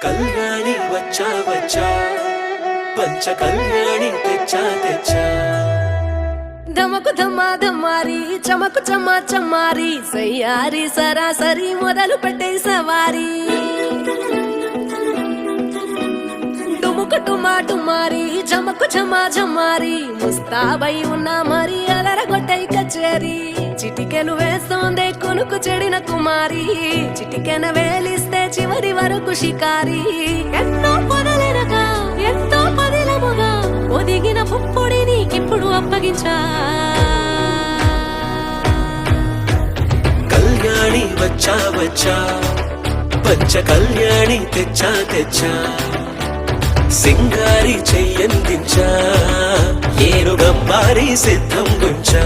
కళ్యాణి వచ్చా వచ్చా పంచ కళ్యాణి తెచ్చా తెచ్చా ధమకు ధమ్మా ధమ్మారి చమకు చమ్మా చమ్మారి సయ్యారి సరాసరి మొదలు పెట్టే సవారి డుముకు టుమా టుమారి చమకు చమ్మా చమ్మారి ముస్తాబై ఉన్నా మరి అలరగొట్టై కచేరి చిటికెను వేస్తోందే కొనుకు చెడిన కుమారి చిటికెన వేలిస్తే చివరి వరకు షికారి ఎన్నో పొదలెనగా ఎంతో పదిలముగా ఒదిగిన పుప్పొడి నీకిప్పుడు అప్పగించా కళ్యాణి వచ్చా వచ్చా పంచ కళ్యాణి తెచ్చా తెచ్చా సింగారి చెయ్యందించా ఏనుగంబారి సిద్ధం గుంచా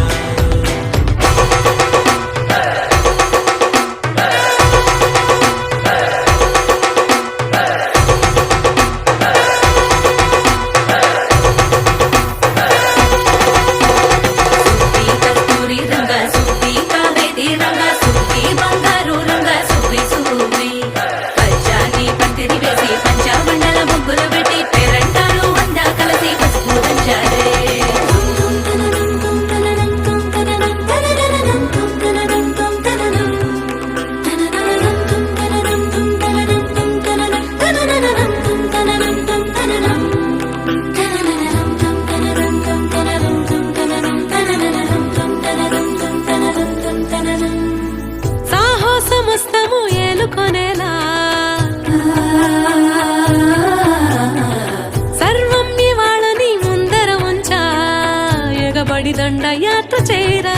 దండయాత్ర చేరా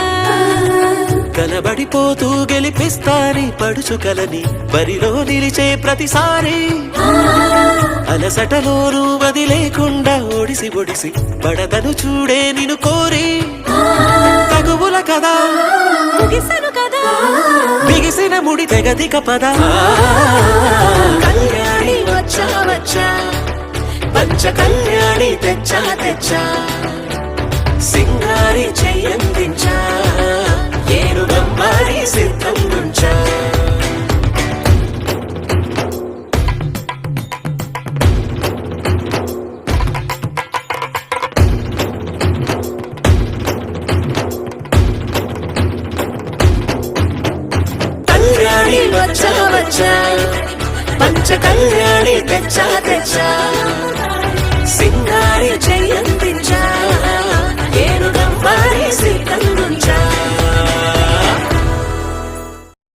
కలబడిపోతూ గెలిపిస్తాని పడుచుకలని బరిలో నిలిచే ప్రతిసారి అలసటలోనూ వదిలేకుండా ఒడిసి ఒడిసి పడతను చూడే నిన్ను కోరి తగువుల కదా ముగిసను కదా బిగిసిన ముడి తెగదిక పద కళ్యాణి వచ్చా వచ్చా పంచ కళ్యాణి తెచ్చా తెచ్చా సింగారి చెయ్యందించా ఏనుగంబారి సిద్ధం గుంచా కళ్యాణి వచ్చా వచ్చా పంచ కళ్యాణి తెచ్చా తెచ్చా సింగారి చెయ్యందించా